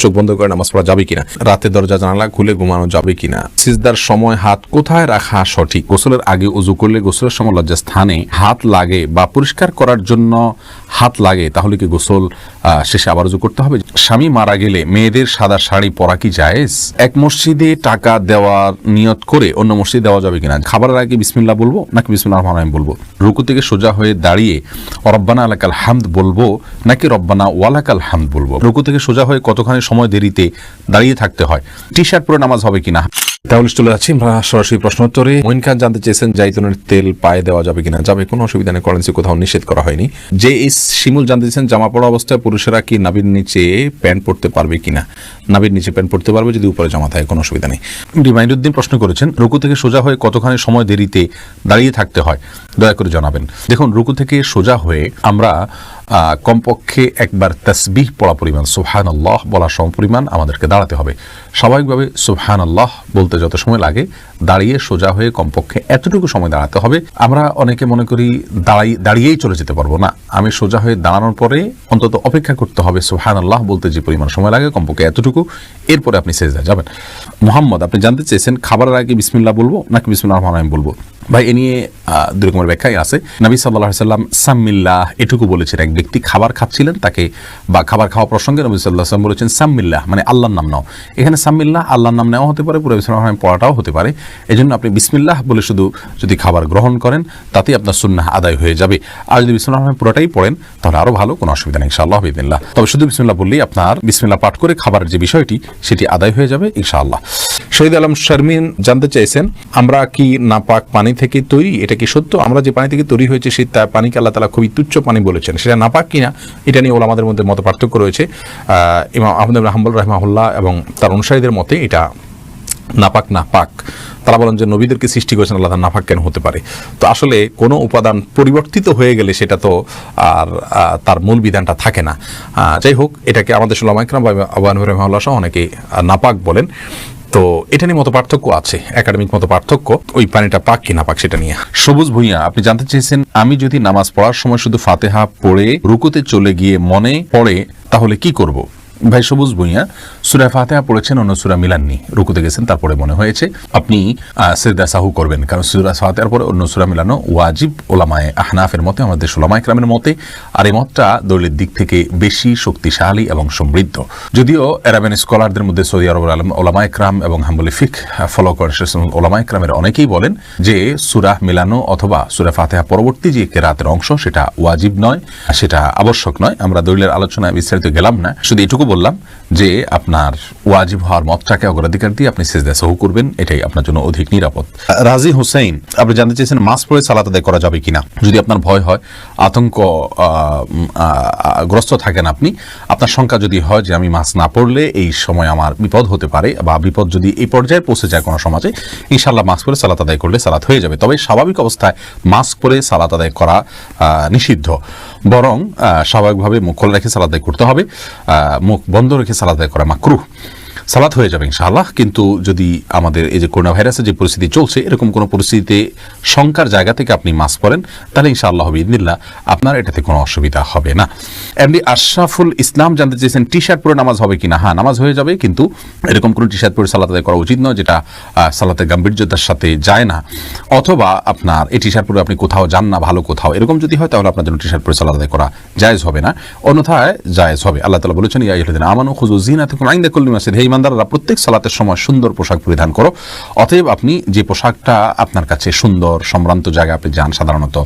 চোখ বন্ধ করে নামাজ পড়া যাবে কিনা, রাতে দরজা জানালা খুলে ঘুমানো যাবে কিনা, সিজদার সময় হাত কোথায় রাখা সঠিক, গোসলের আগে উযু করলে গোসলের সময় লজ্জা স্থানে হাত লাগে বা পরিষ্কার করার জন্য হাত লাগে, তাহলে কি গোসল শেষে আবার উযু করতে হবে? স্বামী মারা গেলে মেয়েদের সাদা শাড়ি পরা কি জায়েজ? এক মসজিদে টাকা দেওয়ার নিয়ত করে অন্য মসজিদে দেওয়া যাবে কিনা? খাবারের আগে বিসমিল্লাহ বলবো নাকি বিসমিল্লাহির রহমানির রহিম বলবো? রুকু থেকে সোজা হয়ে দাঁড়িয়ে রব্বানা লাকাল হামদ বলবো নাকি রব্বানা ওয়ালাকাল হামদ বলবো? রুকু থেকে সোজা হয়ে কতখানি সময় দেরিতে দাঁড়িয়ে থাকতে হয়? টি শার্ট পরে নামাজ হবে কিনা? তাহলে চলে যাচ্ছি আমরা সরাসরি প্রশ্ন উত্তরে। মঈন খান জানতে চেয়েছেন জাইতুনের তেল পায়ে দেওয়া যাবে কিনা? যাবে, কোনো অসুবিধা নেই, কোরআনে কোথাও নিষেধ করা হয়নি। যে এস শিমুল জানতে চেয়েছেন জামা পড়া অবস্থায় পুরুষেরা কি নাভির নিচে প্যান্ট পরতে পারবে কিনা? নাভির নিচে প্যান্ট পরতে পারবে যদি উপরে জামা থাকে, কোনো অসুবিধা নেই। রিমাইন্ডুদ্দিন প্রশ্ন করেছেন রুকু থেকে সোজা হয়ে কতখানি সময় দেরিতে দাঁড়িয়ে থাকতে হয়, দয়া করে জানাবেন। দেখুন, রুকু থেকে সোজা হয়ে আমরা কমপক্ষে একবার তাসবিহ পড়া পরিমাণ সুবহানাল্লাহ বলা সমপরিমাণ আমাদেরকে দাঁড়াতে হবে। স্বাভাবিকভাবে সুবহানাল্লাহ বলতে যত সময় লাগে, দাঁড়িয়ে সোজা হয়ে কমপক্ষে এতটুকু সময় দাঁড়াতে হবে। আমরা অনেকে মনে করি দাঁড়িয়েই চলে যেতে পারবো না, আমি সোজা হয়ে দাঁড়ানোর পরে অন্তত অপেক্ষা করতে হবে সুবহানাল্লাহ বলতে যে পরিমাণ সময় লাগে কমপক্ষে এতটুকু, এরপরে আপনি সেজদায় যাবেন। মোহাম্মদ আপনি জানতে চেয়েছেন খাবারের আগে বিসমিল্লাহ বলবো নাকি বিসমিল্লাহির রহমানির রহিম বলবো? ভাই, এ নিয়ে দুই রকমের ব্যাখ্যাই আছে। নবী সাল্লাল্লাহু আলাইহি সাল্লাম সাম্মিল্লাহ এটুকু বলেছেন। এক ব্যক্তি খাবার খাচ্ছিলেন, তাকে বা খাবার খাওয়া প্রসঙ্গে নবী সাল্লাল্লাহু আলাইহি সাল্লাম বলেছেন সাম্মিল্লাহ, মানে আল্লাহর নাম নাও। এখানে সাম্মিল্লাহ আল্লাহর নাম নেওয়া হতে পারে, পুরো বিসমিল্লাহির রহমানির পড়াটাও হতে পারে। এজন্য আপনি বিসমিল্লাহ বলে শুধু যদি খাবার গ্রহণ করেন তাতেই আপনার সুন্নাহ আদায় হয়ে যাবে। আর যদি বিসমিল্লাহির রহমানির পুরোটাই পড়েন তাহলে আরো ভালো, কোনো অসুবিধা নেই ইনশাআল্লাহ বিইذنিল্লাহ। তবে শুধু বিসমিল্লাহ বললেই আপনার বিসমিল্লাহ পাঠ করে খাবারের যে বিষয়টি সেটি আদায় হয়ে যাবে ইনশাআল্লাহ। শহীদ আলম শারমিন জানতে চাইছেন আমরা কি নাপাক পানি থেকে তৈরি, এটা কি সত্য? আমরা যে পানি থেকে তৈরি হয়েছে সেই পানিকে আল্লাহ তাআলা খুবই তুচ্ছ পানি বলেছেন, সেটা নাপাক কিনা এটা নিয়ে ওলামাদের মধ্যে মত পার্থক্য রয়েছে। ইমাম আহমদ ইবনে হাম্বল রাহিমাহুল্লাহ এবং তার অনুসারীদের মতে এটা নাপাক না পাক। তারা বলেন যে নবীদেরকে সৃষ্টি করেছেন আল্লাহ, নাপাক কেন হতে পারে? তো আসলে কোনো উপাদান পরিবর্তিত হয়ে গেলে সেটা তো আর তার মূল বিধানটা থাকে না। যাই হোক, এটাকে আমাদের উলামা ইকরাম বা আবু হানিফা রাহিমাহুল্লাহ সহ অনেকে নাপাক বলেন। তো এটা নিয়ে মত পার্থক্য আছে, একাডেমিক মত পার্থক্য, ওই পানিটা পাক কি না পাক সেটা নিয়ে। সবুজ ভুঁইয়া আপনি জানতে চেয়েছেন আমি যদি নামাজ পড়ার সময় শুধু ফাতিহা পড়ে রুকুতে চলে গিয়ে মনে পড়ে তাহলে কি করব? ভাই সবুজ ভুঁইয়া, সূরা ফাতিহা পড়েছেন, অন্য সূরা মিলাননি, রুকুতে গেছেন, তারপরে মনে হয়েছে আপনি সিজদা সাহু করবেন, কারণ সূরা ফাতিহার পরে অন্য সূরা মিলানো ওয়াজিব ওলামায়ে আহনাফের মতে, আমাদের উলামা ইকরামের মতে। আর এই মতটা দলিলের দিক থেকে বেশি শক্তিশালী এবং সমৃদ্ধ। যদিও আরাবিয়ান স্কলারদের মধ্যে সৌদি আরবের ওলামা ইকরাম এবং হাম্বলি ফিকহ ফলো করেন ওলামা ইকরামের অনেকেই বলেন যে সূরা মিলানো অথবা সূরা ফাতিহা পরবর্তী যে কিরাতের অংশ সেটা ওয়াজিব নয়, সেটা আবশ্যক নয়। আমরা দলিলের আলোচনায় বিস্তারিত গেলাম না, শুধু এটুকু বললাম যে আপনার ওয়াজিব হওয়ার মতটাকে অগ্রাধিকার দিয়ে আপনি সিজদা সাহু করবেন, এটাই আপনার জন্য অধিক নিরাপদ। রাজি হোসেন আপনি জানতে চেয়েছেন মাস্ক পরে সালাত আদায় করা যাবে কিনা? যদি আপনার ভয় হয়, আতঙ্ক গ্রস্ত থাকেন আপনি, আপনার শঙ্কা যদি হয় যে আমি মাস্ক না পরলে এই সময় আমার বিপদ হতে পারে, বা বিপদ যদি এই পর্যায়ে পৌঁছে যায় কোনো সমাজে, ইনশাআল্লাহ মাস্ক পরে সালাত আদায় করলে সালাত হয়ে যাবে। তবে স্বাভাবিক অবস্থায় মাস্ক পরে সালাত আদায় করা নিষিদ্ধ, বরং স্বাভাবিকভাবে মুখ খোলা রেখে সালাত আদায় করতে হবে, মুখ বন্ধ রেখে সালাত আদায় করা মাকরুহ। সালাত হয়ে যাবে ইনশাআল্লাহ। কিন্তু যদি আমাদের এই যে করোনা ভাইরাসের যে পরিস্থিতি চলছে, এরকম কোনো পরিস্থিতিতে শঙ্কার জায়গা থেকে আপনি মাস্ক পরেন, তাহলে ইনশাআল্লাহ বিইذনিল্লাহ আপনার এটাতে কোনো অসুবিধা হবে না। এমডি আশরাফুল ইসলাম জানতে চেয়েছেন টি শার্ট পরে নামাজ হবে কিনা? হ্যাঁ, নামাজ হয়ে যাবে, কিন্তু এরকম কোনো টি শার্ট পরে সালাত আদায় করা উচিত নয় যেটা সালাতের গাম্ভীর্যতার সাথে যায় না, অথবা আপনার এই টি শার্ট পরে আপনি কোথাও যান না ভালো কোথাও, এরকম যদি হয় তাহলে আপনার জন্য টি শার্ট পরে সালাত আদায় করা জায়েজ হবে না, অন্যথায় জায়েজ হবে। আল্লাহ তাআলা বলেছেন ইয়া আইয়ুহাল্লাযীনা আমানু খুযু যিনাতাকুম ইনদা কুল্লি মাসজিদ, হে ঈমানদাররা প্রত্যেক সালাতের সময় সুন্দর পোশাক পরিধান করো। অতএব আপনি যে পোশাকটা আপনার কাছে সুন্দর, সম্ভ্রান্ত জায়গায় আপনি যান সাধারণত,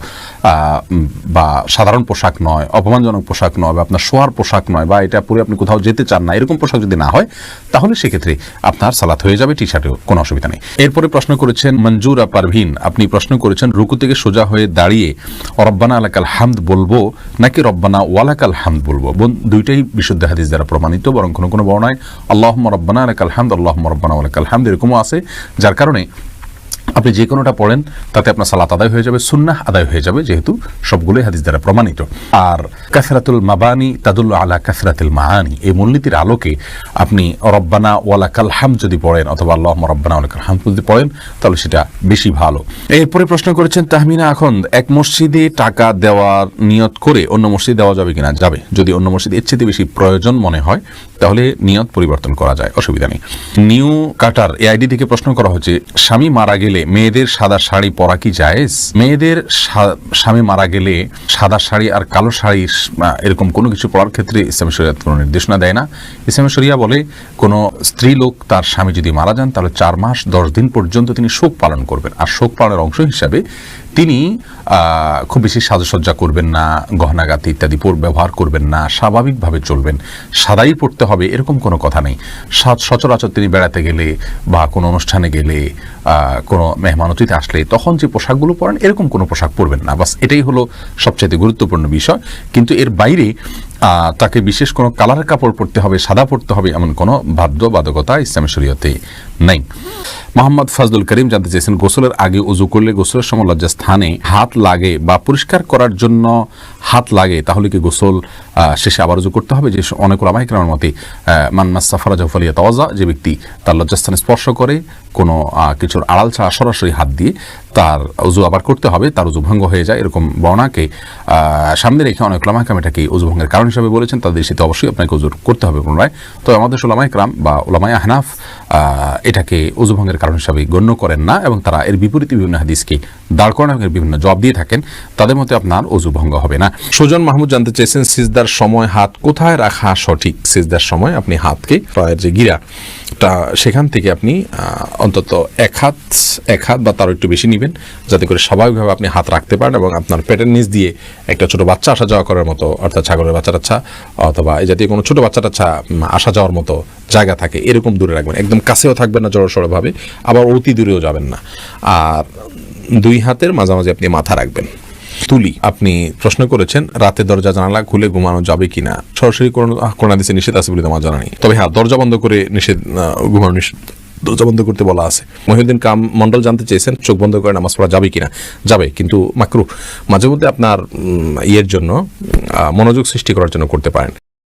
বা সাধারণ পোশাক নয়, অপমানজনক পোশাক নয়, বা আপনার শোয়ার পোশাক নয়, বা এটা পরে আপনি কোথাও যেতে চান না, এরকম পোশাক যদি না হয় তাহলে সেক্ষেত্রে আপনার সালাত হয়ে যাবে, টি শার্টেও কোনো অসুবিধা নেই। এরপরে প্রশ্ন করেছেন মঞ্জুরা পারভিন, আপনি প্রশ্ন করেছেন রুকু থেকে সোজা হয়ে দাঁড়িয়ে রব্বানা লাকাল হামদ বলবো নাকি রব্বানা ওয়ালাকাল হামদ বলবো? দুইটাই বিশুদ্ধ হাদিস দ্বারা প্রমাণিত, বরং কোনো কোনো বর্ণায় আল্লাহুম্মা রব্বানা লাকাল হামদ, আল্লাহুম্মা রব্বানা ওয়ালাকাল হামদ এরকমও আছে, যার কারণে আপনি যে কোনোটা পড়েন তাতে আপনার সালাত আদায় হয়ে যাবে, সুন্নাহ আদায় হয়ে যাবে, যেহেতু সবগুলোই হাদিস দ্বারা প্রমাণিত। আর কাসরাতুল মাবানি তাদুল্লু আলা কাসরাতিল মাআনি, এই মূলনীতির আলোকে আপনি রব্বানা ওয়ালাকাল হামদ যদি পড়েন অথবা আল্লাহুম্মা রব্বানা ওয়ালাকাল হামদ যদি পড়েন তাহলে সেটা বেশি ভালো। এরপরে প্রশ্ন করেছেন তাহমিনা আখন্দ, এক মসজিদে টাকা দেওয়ার নিয়ত করে অন্য মসজিদে দেওয়া যাবে কিনা? যাবে, যদি অন্য মসজিদে এর চেয়ে বেশি প্রয়োজন মনে হয় তাহলে নিয়ত পরিবর্তন করা যায়, অসুবিধা নেই। নিউ কাটার এআইডি থেকে প্রশ্ন করা হচ্ছে, স্বামী মারা গেলে মেয়েদের সাদা শাড়ি পরা কি জায়েজ? মেয়েদের স্বামী মারা গেলে সাদা শাড়ি আর কালো শাড়ি এরকম কোনো কিছু পরার ক্ষেত্রে ইসলামী শরিয়াত কোনো নির্দেশনা দেয় না। ইসলামী শরিয়া বলে কোনো স্ত্রী লোক তার স্বামী যদি মারা যান তাহলে 4 মাস 10 দিন পর্যন্ত তিনি শোক পালন করবেন, আর শোক পালনের অংশ হিসাবে তিনি খুব বেশি সাজসজ্জা করবেন না, গহনাগাতি ইত্যাদি ব্যবহার করবেন না, স্বাভাবিকভাবে চলবেন, সাদাই পড়তে হবে এরকম কোনো কথা নেই। সচরাচর তিনি বেড়াতে গেলে বা কোনো অনুষ্ঠানে গেলে, কোনো মেহমান অতিথি আসলে তখন যে পোশাকগুলো পরেন এরকম কোনো পোশাক পরবেন না, বাস এটাই হলো সবচেয়ে গুরুত্বপূর্ণ বিষয়। কিন্তু এর বাইরে তাকে বিশেষ কোনো কালারের কাপড় পরতে হবে, সাদা পরতে হবে এমন কোনো বাধ্যবাধকতা ইসলামী শরীয়তে নেই। মোহাম্মদ ফাজলুল করিম জানতে চেয়েছেন, গোসলের আগে উযু করলে গোসলের সময় লজ্জা স্থানে হাত লাগে বা পরিষ্কার করার জন্য হাত লাগে তাহলে কি গোসল শেষে আবার উযু করতে হবে? যে অনেক উলামায়ে কেরামের মতে মান মাসসা ফারাজাহু ফালিয়াতাওয়াজ্জা, যে ব্যক্তি তার লজ্জাস্থানে স্পর্শ করে কোনো কিছুর আড়াল ছাড়া সরাসরি হাত দিয়ে তার উযু আবার করতে হবে, তার উযু ভঙ্গ হয়ে যায়, এরকম বর্ণনাকে সামনে রেখে অনেক উলামায়ে কেরাম এটাকে উযু ভঙ্গের কারণ হিসেবে বলেছেন। তাদের সাথে অবশ্যই আপনাকে উযু করতে হবে পুনরায়। তো আমাদের উলামায়ে কেরাম বা উলামায়ে আহনাফ এটাকে উযু ভঙ্গের কারণ হিসাবে গণ্য করেন না এবং তারা এর বিপরীতে বিভিন্ন হাদিসকে দাঁড় করানো বিভিন্ন জবাব দিয়ে থাকেন, তাদের মতে আপনার উযু ভঙ্গ হবে না। সুজন মাহমুদ জানতে চেয়েছেন, সিজদার সময় হাত কোথায় রাখা সঠিক? সিজদার সময় আপনি হাতকে পায়ের যে গিরাটা সেখান থেকে আপনি অন্তত এক হাত বা তার একটু বেশি নেবেন, যাতে করে স্বাভাবিকভাবে আপনি হাত রাখতে পারেন এবং আপনার পেটের নিচ দিয়ে একটা ছোট বাচ্চা আসা যাওয়া করার মতো, অর্থাৎ ছাগলের বাচ্চা টাচ্চা অথবা এই জাতীয় কোনো ছোট বাচ্চা টাচ্চা আসা যাওয়ার মতো জায়গা থাকে এরকম দূরে রাখবেন, একদম কাছেও থাকবেন না জড়সড়ভাবে, আবার অতি দূরেও যাবেন না। আর 2 হাতের মাঝামাঝি আপনি মাথা রাখবেন। তুলি আপনি প্রশ্ন করেছেন, রাতে দরজা জানালা খুলে ঘুমানো যাবে কিনা? সরাসরি কোন হাদিসে নিষেধ আছে বলে আমার জানা নেই, তবে হ্যাঁ দরজা বন্ধ করে ঘুমানো নিষেধ, দরজা বন্ধ করতে বলা আছে। মহিউদ্দিন কাম মন্ডল জানতে চেয়েছেন, চোখ বন্ধ করে নামাজ পড়া যাবে কিনা? যাবে, কিন্তু মাকরুহ। মাঝে মধ্যে আপনার জন্য মনোযোগ সৃষ্টি করার জন্য করতে পারেন।